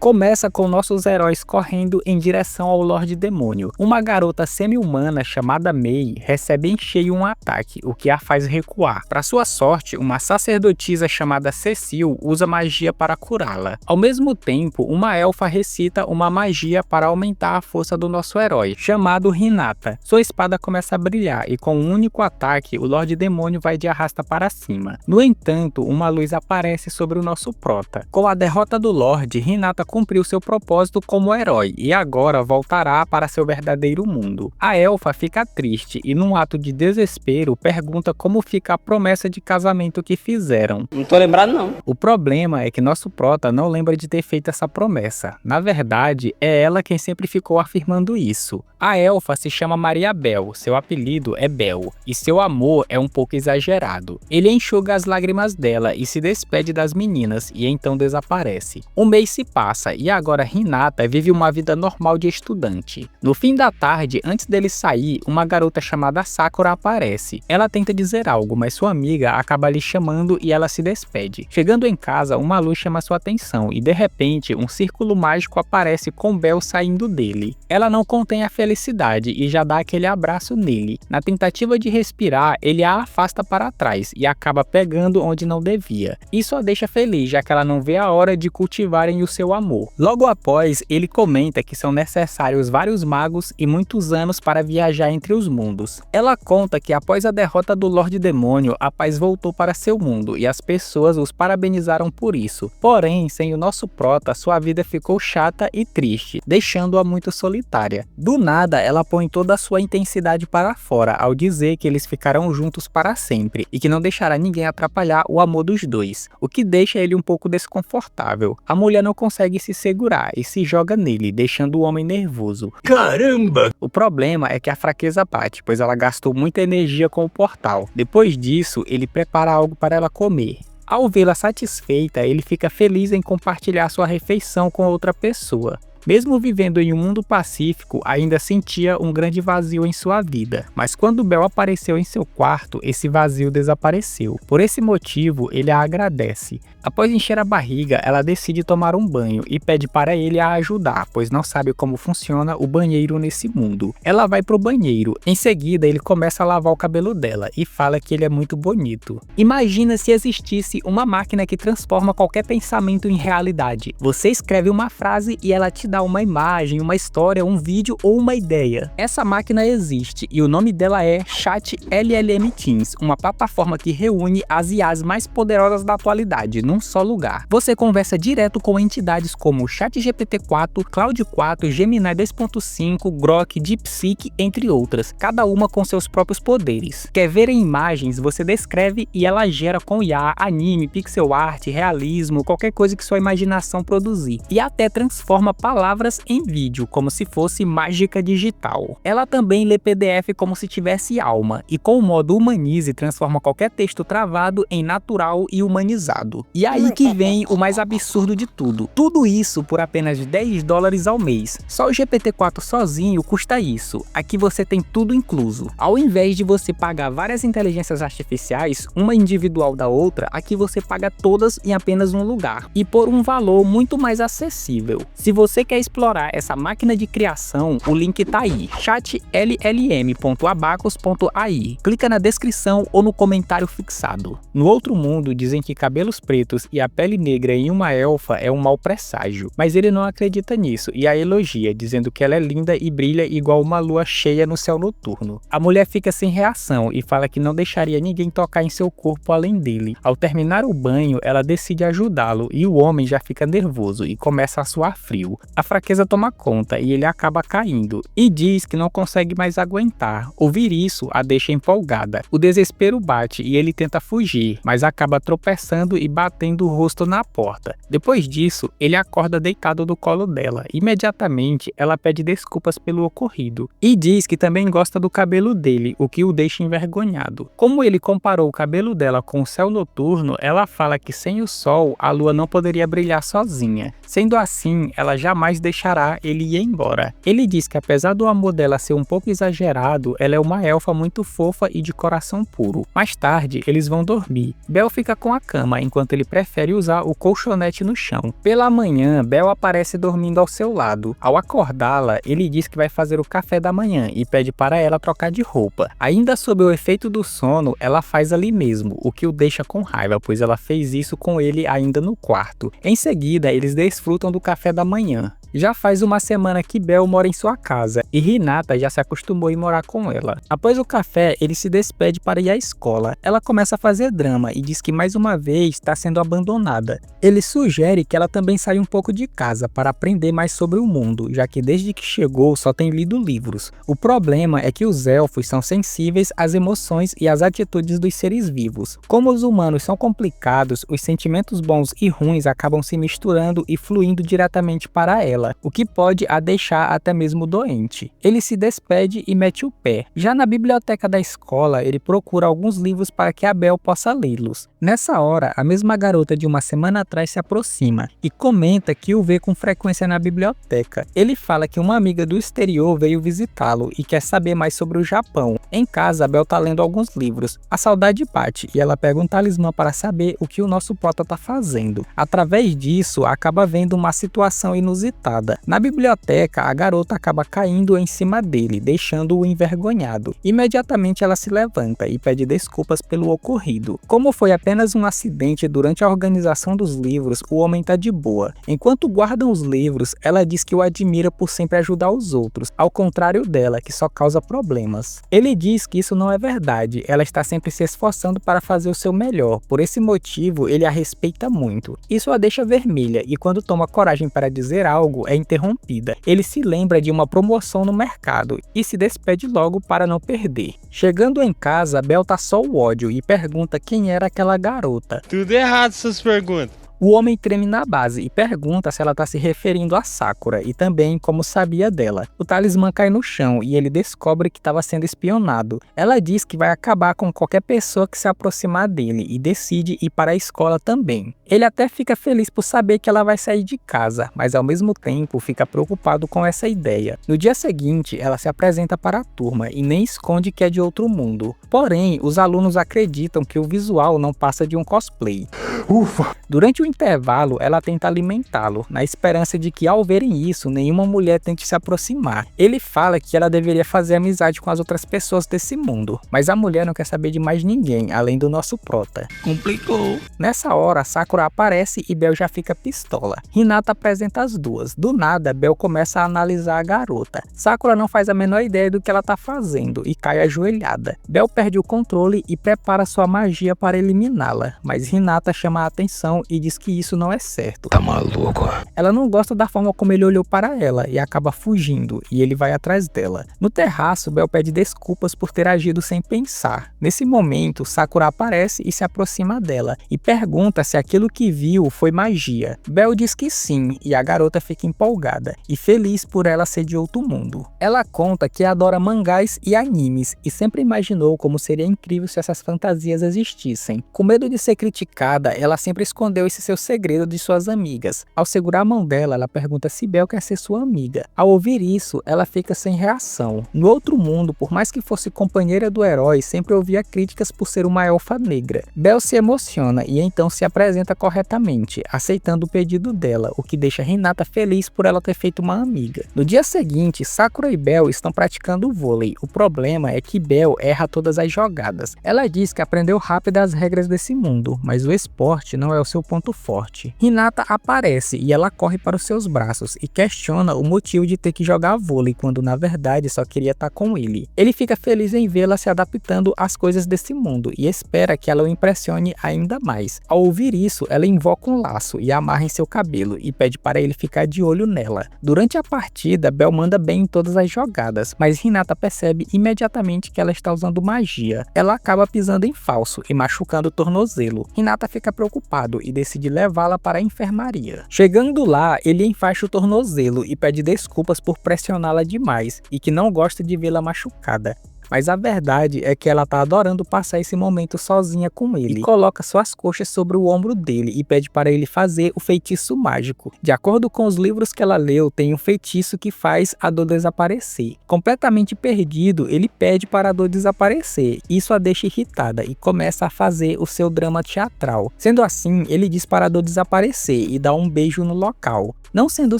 Começa com nossos heróis correndo em direção ao Lorde Demônio. Uma garota semi-humana chamada May recebe em cheio um ataque, o que a faz recuar. Para sua sorte, uma sacerdotisa chamada Cecile usa magia para curá-la. Ao mesmo tempo, uma elfa recita uma magia para aumentar a força do nosso herói, chamado Hinata. Sua espada começa a brilhar e com um único ataque, o Lorde Demônio vai de arrasta para cima. No entanto, uma luz aparece sobre o nosso prota. Com a derrota do Lorde, Hinata cumpriu seu propósito como herói e agora voltará para seu verdadeiro mundo. A elfa fica triste e, num ato de desespero, pergunta como fica a promessa de casamento que fizeram. Não tô lembrado não. O problema é que nosso prota não lembra de ter feito essa promessa. Na verdade, é ela quem sempre ficou afirmando isso. A elfa se chama Maria Bel, seu apelido é Bel, e seu amor é um pouco exagerado. Ele enxuga as lágrimas dela e se despede das meninas e então desaparece. Um mês se passa e agora Hinata vive uma vida normal de estudante. No fim da tarde, antes dele sair, uma garota chamada Sakura aparece. Ela tenta dizer algo, mas sua amiga acaba lhe chamando e ela se despede. Chegando em casa, uma luz chama sua atenção e de repente um círculo mágico aparece com Bel saindo dele. Ela não contém a felicidade e já dá aquele abraço nele. Na tentativa de respirar, ele a afasta para trás e acaba pegando onde não devia. Isso a deixa feliz, já que ela não vê a hora de cultivarem o seu amor. Logo após, ele comenta que são necessários vários magos e muitos anos para viajar entre os mundos. Ela conta que após a derrota do Lorde Demônio, a paz voltou para seu mundo e as pessoas os parabenizaram por isso. Porém, sem o nosso prota, sua vida ficou chata e triste, deixando-a muito solitária. Do nada, ela põe toda a sua intensidade para fora ao dizer que eles ficarão juntos para sempre e que não deixará ninguém atrapalhar o amor dos dois, o que deixa ele um pouco desconfortável. A mulher não consegue se segurar e se joga nele, deixando o homem nervoso. Caramba! O problema é que a fraqueza bate, pois ela gastou muita energia com o portal. Depois disso, ele prepara algo para ela comer. Ao vê-la satisfeita, ele fica feliz em compartilhar sua refeição com outra pessoa. Mesmo vivendo em um mundo pacífico, ainda sentia um grande vazio em sua vida. Mas quando Bel apareceu em seu quarto, esse vazio desapareceu. Por esse motivo, ele a agradece. Após encher a barriga, ela decide tomar um banho e pede para ele a ajudar, pois não sabe como funciona o banheiro nesse mundo. Ela vai pro banheiro. Em seguida, ele começa a lavar o cabelo dela e fala que ele é muito bonito. Imagina se existisse uma máquina que transforma qualquer pensamento em realidade. Você escreve uma frase e ela te dá uma imagem, uma história, um vídeo ou uma ideia. Essa máquina existe e o nome dela é Chat LLM Teams, uma plataforma que reúne as IAs mais poderosas da atualidade num só lugar. Você conversa direto com entidades como ChatGPT-4, Claude 4, Gemini 2.5, Grok, DeepSeek, entre outras, cada uma com seus próprios poderes. Quer ver em imagens? Você descreve e ela gera com IA, anime, pixel art, realismo, qualquer coisa que sua imaginação produzir. E até transforma palavras em vídeo, como se fosse mágica digital. Ela também lê PDF como se tivesse alma, e com o modo Humanize transforma qualquer texto travado em natural e humanizado. E aí que vem o mais absurdo de tudo. Tudo isso por apenas $10 ao mês. Só o GPT-4 sozinho custa isso. Aqui você tem tudo incluso. Ao invés de você pagar várias inteligências artificiais, uma individual da outra, aqui você paga todas em apenas um lugar. E por um valor muito mais acessível. Se você quer explorar essa máquina de criação, o link tá aí, chatllm.abacus.ai. Clica na descrição ou no comentário fixado. No outro mundo, dizem que cabelos pretos e a pele negra em uma elfa é um mau presságio, mas ele não acredita nisso e a elogia, dizendo que ela é linda e brilha igual uma lua cheia no céu noturno. A mulher fica sem reação e fala que não deixaria ninguém tocar em seu corpo além dele. Ao terminar o banho, ela decide ajudá-lo e o homem já fica nervoso e começa a suar frio. A fraqueza toma conta e ele acaba caindo e diz que não consegue mais aguentar. Ouvir isso a deixa empolgada. O desespero bate e ele tenta fugir, mas acaba tropeçando e batendo o rosto na porta. Depois disso, ele acorda deitado no colo dela. Imediatamente, ela pede desculpas pelo ocorrido e diz que também gosta do cabelo dele, o que o deixa envergonhado. Como ele comparou o cabelo dela com o céu noturno, ela fala que sem o sol, a lua não poderia brilhar sozinha. Sendo assim, ela jamais mais deixará ele ir embora. Ele diz que apesar do amor dela ser um pouco exagerado, ela é uma elfa muito fofa e de coração puro. Mais tarde, eles vão dormir. Bel fica com a cama, enquanto ele prefere usar o colchonete no chão. Pela manhã, Bel aparece dormindo ao seu lado. Ao acordá-la, ele diz que vai fazer o café da manhã e pede para ela trocar de roupa. Ainda sob o efeito do sono, ela faz ali mesmo, o que o deixa com raiva, pois ela fez isso com ele ainda no quarto. Em seguida, eles desfrutam do café da manhã. Já faz uma semana que Bel mora em sua casa e Hinata já se acostumou em morar com ela. Após o café, ele se despede para ir à escola. Ela começa a fazer drama e diz que mais uma vez está sendo abandonada. Ele sugere que ela também saia um pouco de casa para aprender mais sobre o mundo, já que desde que chegou só tem lido livros. O problema é que os elfos são sensíveis às emoções e às atitudes dos seres vivos. Como os humanos são complicados, os sentimentos bons e ruins acabam se misturando e fluindo diretamente para ela, o que pode a deixar até mesmo doente. Ele se despede e mete o pé. Já na biblioteca da escola, ele procura alguns livros para que a Bel possa lê-los. Nessa hora, a mesma garota de uma semana atrás se aproxima e comenta que o vê com frequência na biblioteca. Ele fala que uma amiga do exterior veio visitá-lo e quer saber mais sobre o Japão. Em casa, a Bel tá lendo alguns livros. A saudade bate e ela pega um talismã para saber o que o nosso prota tá fazendo. Através disso, acaba vendo uma situação inusitada. Na biblioteca, a garota acaba caindo em cima dele, deixando-o envergonhado. Imediatamente ela se levanta e pede desculpas pelo ocorrido. Como foi apenas um acidente durante a organização dos livros, o homem tá de boa. Enquanto guardam os livros, ela diz que o admira por sempre ajudar os outros, ao contrário dela, que só causa problemas. Ele diz que isso não é verdade, ela está sempre se esforçando para fazer o seu melhor. Por esse motivo, ele a respeita muito. Isso a deixa vermelha e quando toma coragem para dizer algo, é interrompida. Ele se lembra de uma promoção no mercado e se despede logo para não perder. Chegando em casa, Bel tá só o ódio e pergunta quem era aquela garota. Tudo errado essas perguntas. O homem treme na base e pergunta se ela está se referindo a Sakura e também como sabia dela. O talismã cai no chão e ele descobre que estava sendo espionado. Ela diz que vai acabar com qualquer pessoa que se aproximar dele e decide ir para a escola também. Ele até fica feliz por saber que ela vai sair de casa, mas ao mesmo tempo fica preocupado com essa ideia. No dia seguinte, ela se apresenta para a turma e nem esconde que é de outro mundo. Porém, os alunos acreditam que o visual não passa de um cosplay. Ufa! Durante o intervalo, ela tenta alimentá-lo, na esperança de que ao verem isso, nenhuma mulher tente se aproximar. Ele fala que ela deveria fazer amizade com as outras pessoas desse mundo, mas a mulher não quer saber de mais ninguém, além do nosso prota. Complicou. Nessa hora, Sakura aparece e Bel já fica pistola. Hinata apresenta as duas. Do nada, Bel começa a analisar a garota. Sakura não faz a menor ideia do que ela tá fazendo e cai ajoelhada. Bel perde o controle e prepara sua magia para eliminá-la, mas Hinata chama a atenção e diz que isso não é certo. Tá maluco? Ela não gosta da forma como ele olhou para ela e acaba fugindo, e ele vai atrás dela. No terraço, Bel pede desculpas por ter agido sem pensar. Nesse momento, Sakura aparece e se aproxima dela e pergunta se aquilo que viu foi magia. Bel diz que sim, e a garota fica empolgada e feliz por ela ser de outro mundo. Ela conta que adora mangás e animes e sempre imaginou como seria incrível se essas fantasias existissem. Com medo de ser criticada, ela sempre escondeu esse seu segredo de suas amigas. Ao segurar a mão dela, ela pergunta se Bel quer ser sua amiga. Ao ouvir isso, ela fica sem reação. No outro mundo, por mais que fosse companheira do herói, sempre ouvia críticas por ser uma elfa negra. Bel se emociona e então se apresenta corretamente, aceitando o pedido dela, o que deixa Hinata feliz por ela ter feito uma amiga. No dia seguinte, Sakura e Bel estão praticando vôlei. O problema é que Bel erra todas as jogadas. Ela diz que aprendeu rápido as regras desse mundo, mas o esporte não é o seu ponto forte. Hinata aparece e ela corre para os seus braços e questiona o motivo de ter que jogar vôlei quando na verdade só queria estar com ele. Ele fica feliz em vê-la se adaptando às coisas desse mundo e espera que ela o impressione ainda mais. Ao ouvir isso, ela invoca um laço e amarra em seu cabelo e pede para ele ficar de olho nela. Durante a partida, Bel manda bem em todas as jogadas, mas Hinata percebe imediatamente que ela está usando magia. Ela acaba pisando em falso e machucando o tornozelo. Hinata fica preocupado e decide levá-la para a enfermaria. Chegando lá, ele enfaixa o tornozelo e pede desculpas por pressioná-la demais e que não gosta de vê-la machucada. mas a verdade é que ela tá adorando passar esse momento sozinha com ele. E coloca suas coxas sobre o ombro dele e pede para ele fazer o feitiço mágico. De acordo com os livros que ela leu, tem um feitiço que faz a dor desaparecer. Completamente perdido, ele pede para a dor desaparecer. Isso a deixa irritada e começa a fazer o seu drama teatral. Sendo assim, ele diz para a dor desaparecer e dá um beijo no local. Não sendo o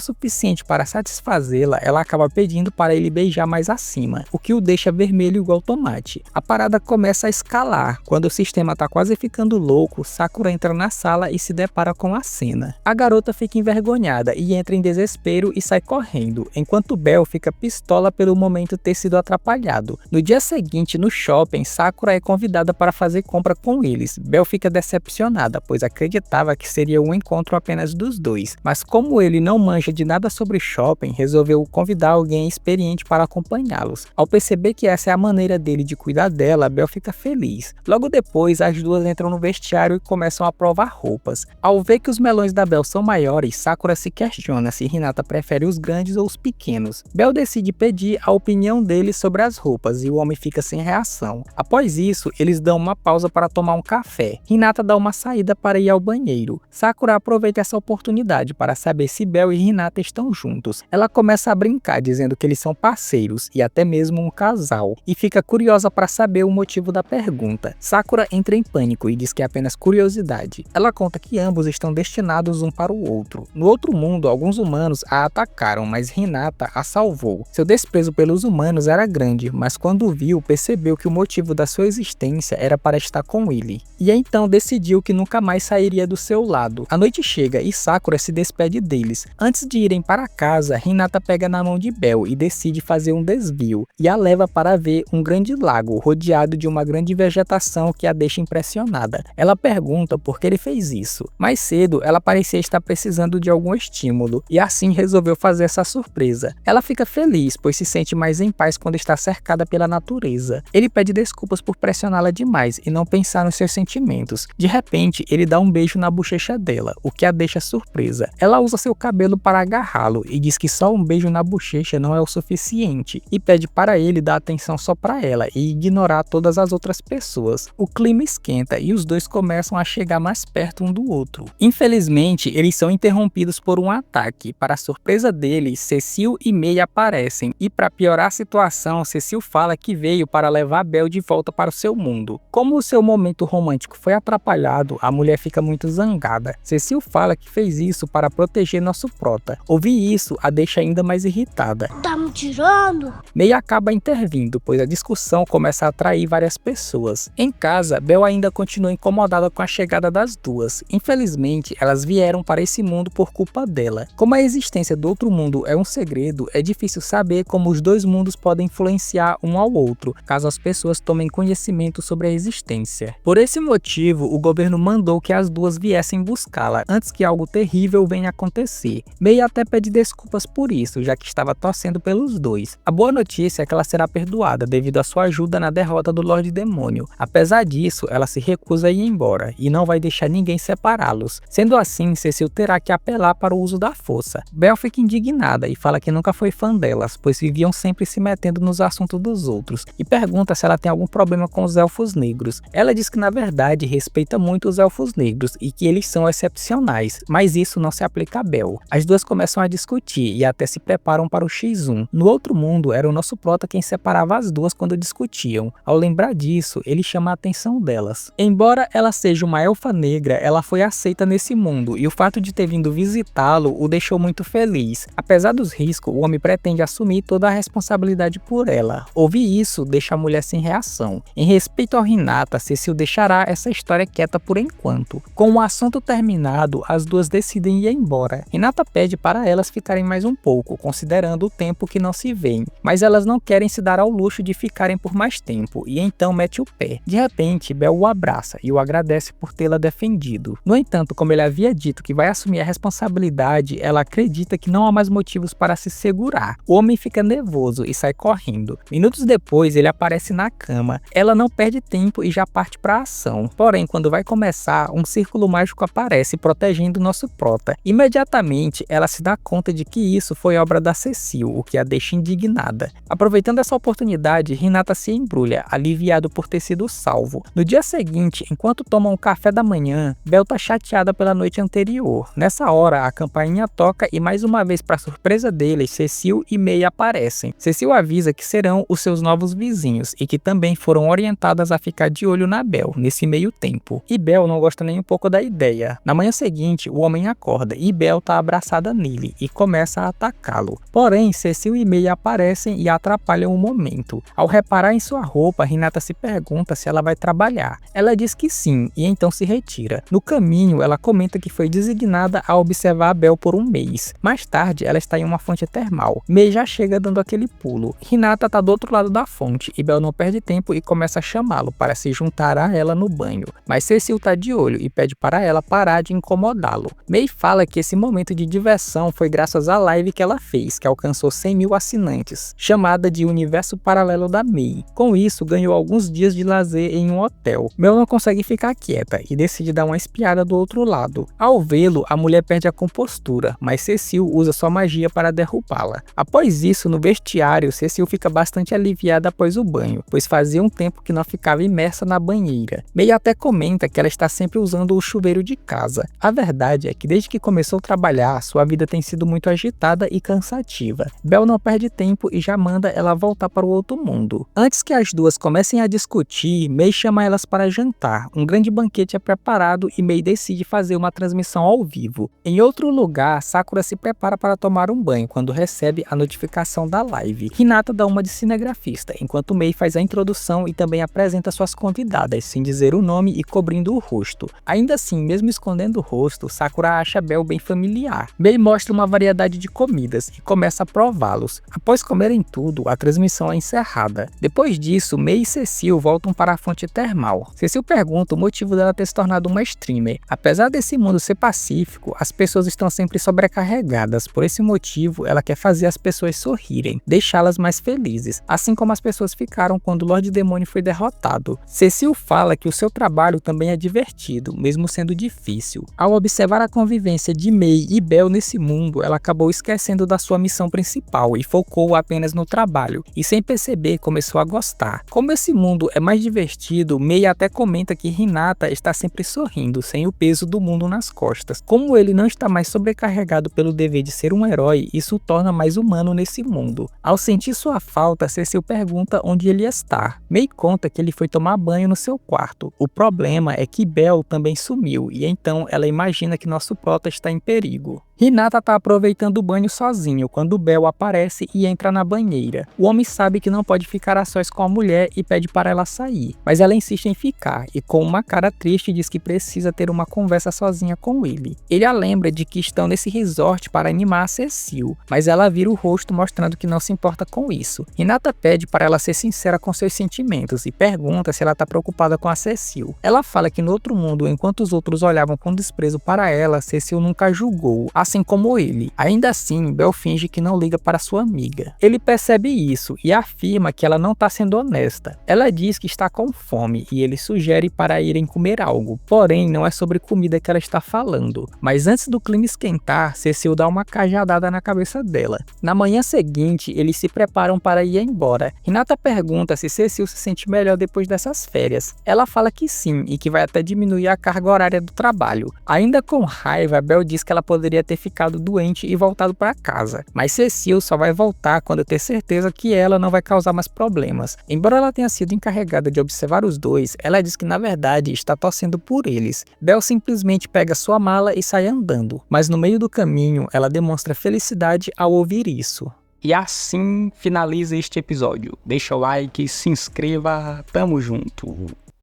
suficiente para satisfazê-la, ela acaba pedindo para ele beijar mais acima, o que o deixa vermelho igual tomate. A parada começa a escalar. Quando o sistema tá quase ficando louco, Sakura entra na sala e se depara com a cena. A garota fica envergonhada e entra em desespero e sai correndo, enquanto Bell fica pistola pelo momento ter sido atrapalhado. No dia seguinte, no shopping, Sakura é convidada para fazer compra com eles. Bell fica decepcionada, pois acreditava que seria um encontro apenas dos dois, mas como ele não manja de nada sobre shopping, resolveu convidar alguém experiente para acompanhá-los. Ao perceber que essa é a maneira dele de cuidar dela, Bell fica feliz. Logo depois, as duas entram no vestiário e começam a provar roupas. Ao ver que os melões da Bell são maiores, Sakura se questiona se Hinata prefere os grandes ou os pequenos. Bell decide pedir a opinião dele sobre as roupas e o homem fica sem reação. Após isso, eles dão uma pausa para tomar um café. Hinata dá uma saída para ir ao banheiro. Sakura aproveita essa oportunidade para saber se Bell e Hinata estão juntos. Ela começa a brincar dizendo que eles são parceiros e até mesmo um casal, e fica curiosa para saber o motivo da pergunta. Sakura entra em pânico e diz que é apenas curiosidade. Ela conta que ambos estão destinados um para o outro. No outro mundo, alguns humanos a atacaram, mas Hinata a salvou. Seu desprezo pelos humanos era grande, mas quando viu, percebeu que o motivo da sua existência era para estar com ele. E então decidiu que nunca mais sairia do seu lado. A noite chega e Sakura se despede deles. Antes de irem para casa, Hinata pega na mão de Bell e decide fazer um desvio, e a leva para ver um grande lago rodeado de uma grande vegetação que a deixa impressionada. Ela pergunta por que ele fez isso. Mais cedo, ela parecia estar precisando de algum estímulo, e assim resolveu fazer essa surpresa. Ela fica feliz, pois se sente mais em paz quando está cercada pela natureza. Ele pede desculpas por pressioná-la demais e não pensar nos seus sentimentos. De repente, ele dá um beijo na bochecha dela, o que a deixa surpresa. Ela usa seu cabelo para agarrá-lo e diz que só um beijo na bochecha não é o suficiente, e pede para ele dar atenção só para ela e ignorar todas as outras pessoas. O clima esquenta e os dois começam a chegar mais perto um do outro. Infelizmente, eles são interrompidos por um ataque. Para a surpresa deles, Cecil e Mei aparecem, e para piorar a situação, Cecil fala que veio para levar Bell de volta para o seu mundo. Como o seu momento romântico foi atrapalhado, a mulher fica muito zangada. Cecil fala que fez isso para proteger nosso prota. Ouvir isso a deixa ainda mais irritada. Tá me tirando? Mei acaba intervindo, pois a discussão começa a atrair várias pessoas. Em casa, Bell ainda continua incomodada com a chegada das duas. Infelizmente, elas vieram para esse mundo por culpa dela. Como a existência do outro mundo é um segredo, é difícil saber como os dois mundos podem influenciar um ao outro, caso as pessoas tomem conhecimento sobre a existência. Por esse motivo, o governo mandou que as duas viessem buscá-la, antes que algo terrível venha acontecer. Mei até pede desculpas por isso, já que estava torcendo pelos dois. A boa notícia é que ela será perdoada devido à sua ajuda na derrota do Lorde Demônio. Apesar disso, ela se recusa a ir embora e não vai deixar ninguém separá-los. Sendo assim, Cecil terá que apelar para o uso da força. Bell fica indignada e fala que nunca foi fã delas, pois viviam sempre se metendo nos assuntos dos outros, e pergunta se ela tem algum problema com os elfos negros. Ela diz que na verdade respeita muito os elfos negros e que eles são excepcionais, mas isso não se aplica a Bell. As duas começam a discutir e até se preparam para o X1. No outro mundo, era o nosso prota quem separava as duas quando discutiam. Ao lembrar disso, ele chama a atenção delas. Embora ela seja uma elfa negra, ela foi aceita nesse mundo, e o fato de ter vindo visitá-lo o deixou muito feliz. Apesar dos riscos, o homem pretende assumir toda a responsabilidade por ela. Ouvir isso deixa a mulher sem reação. Em respeito ao Hinata, Cecil deixará essa história quieta por enquanto. Com o assunto terminado, as duas decidem ir embora. Hinata pede para elas ficarem mais um pouco, considerando o tempo que não se veem, mas elas não querem se dar ao luxo de ficarem por mais tempo, e então mete o pé. De repente, Bell o abraça e o agradece por tê-la defendido. No entanto, como ele havia dito que vai assumir a responsabilidade, ela acredita que não há mais motivos para se segurar. O homem fica nervoso e sai correndo. Minutos depois, ele aparece na cama. Ela não perde tempo e já parte para a ação. Porém, quando vai começar, um círculo mágico aparece protegendo nosso prota. Imediatamente, Rapidamente, ela se dá conta de que isso foi obra da Cecil, o que a deixa indignada. Aproveitando essa oportunidade, Hinata se embrulha, aliviado por ter sido salvo. No dia seguinte, enquanto tomam o café da manhã, Bel tá chateada pela noite anterior. Nessa hora, a campainha toca e mais uma vez, para surpresa deles, Cecil e May aparecem. Cecil avisa que serão os seus novos vizinhos e que também foram orientadas a ficar de olho na Bel nesse meio tempo. E Bel não gosta nem um pouco da ideia. Na manhã seguinte, o homem acorda e Bel tá abraçada nele e começa a atacá-lo. Porém, Cecil e May aparecem e atrapalham o momento. Ao reparar em sua roupa, Hinata se pergunta se ela vai trabalhar. Ela diz que sim e então se retira. No caminho, ela comenta que foi designada a observar a Bel por um mês. Mais tarde, ela está em uma fonte termal. May já chega dando aquele pulo. Hinata tá do outro lado da fonte e Bel não perde tempo e começa a chamá-lo para se juntar a ela no banho. Mas Cecil tá de olho e pede para ela parar de incomodá-lo. May fala que esse momento de diversão foi graças à live que ela fez, que alcançou 100 mil assinantes, chamada de Universo Paralelo da May. Com isso, ganhou alguns dias de lazer em um hotel. Bel não consegue ficar quieta e decide dar uma espiada do outro lado. Ao vê-lo, a mulher perde a compostura, mas Cecil usa sua magia para derrubá-la. Após isso, no vestiário, Cecil fica bastante aliviada após o banho, pois fazia um tempo que não ficava imersa na banheira. May até comenta que ela está sempre usando o chuveiro de casa. A verdade é que desde que começou a trabalhar, sua vida tem sido muito agitada e cansativa. Bel não perde tempo e já manda ela voltar para o outro mundo. Antes que as duas comecem a discutir, May chama elas para jantar. Um grande banquete é preparado e May decide fazer uma transmissão ao vivo. Em outro lugar, Sakura se prepara para tomar um banho quando recebe a notificação da live. Hinata dá uma de cinegrafista, enquanto May faz a introdução e também apresenta suas convidadas, sem dizer o nome e cobrindo o rosto. Ainda assim, mesmo escondendo o rosto, Sakura acha Bel bem familiar. May mostra uma variedade de comidas e começa a prová-los. Após comerem tudo, a transmissão é encerrada. Depois disso, May e Cecil voltam para a fonte termal. Cecil pergunta o motivo dela ter se tornado uma streamer. Apesar desse mundo ser pacífico, as pessoas estão sempre sobrecarregadas. Por esse motivo, ela quer fazer as pessoas sorrirem, deixá-las mais felizes, assim como as pessoas ficaram quando o Lorde Demônio foi derrotado. Cecil fala que o seu trabalho também é divertido, mesmo sendo difícil. Ao observar a convivência de May e Bel nesse mundo, ela acabou esquecendo da sua missão principal e focou apenas no trabalho, e sem perceber começou a gostar. Como esse mundo é mais divertido, May até comenta que Hinata está sempre sorrindo, sem o peso do mundo nas costas. Como ele não está mais sobrecarregado pelo dever de ser um herói, isso o torna mais humano nesse mundo. Ao sentir sua falta, Cecil pergunta onde ele está. May conta que ele foi tomar banho no seu quarto. O problema é que Bel também sumiu, e então ela imagina que nosso prota está em perigo. Hinata está aproveitando o banho sozinho quando Bel aparece e entra na banheira. O homem sabe que não pode ficar a sós com a mulher e pede para ela sair, mas ela insiste em ficar e com uma cara triste diz que precisa ter uma conversa sozinha com ele. Ele a lembra de que estão nesse resort para animar a Cecil, mas ela vira o rosto mostrando que não se importa com isso. Hinata pede para ela ser sincera com seus sentimentos e pergunta se ela está preocupada com a Cecil. Ela fala que no outro mundo, enquanto os outros olhavam com desprezo para ela, Cecil nunca julgou, assim como ele. Ainda assim, Bel finge que não liga para sua amiga. Ele percebe isso e afirma que ela não está sendo honesta. Ela diz que está com fome e ele sugere para irem comer algo, porém não é sobre comida que ela está falando. Mas antes do clima esquentar, Cecil dá uma cajadada na cabeça dela. Na manhã seguinte, eles se preparam para ir embora. Hinata pergunta se Cecil se sente melhor depois dessas férias. Ela fala que sim e que vai até diminuir a carga horária do trabalho. Ainda com raiva, Bel diz que ela poderia ter ficado doente e voltado para casa, mas Cecil só vai voltar quando ter certeza que ela não vai causar mais problemas. Embora ela tenha sido encarregada de observar os dois, ela diz que na verdade está torcendo por eles. Bel simplesmente pega sua mala e sai andando, mas no meio do caminho ela demonstra felicidade ao ouvir isso. E assim finaliza este episódio. Deixa o like, se inscreva, tamo junto!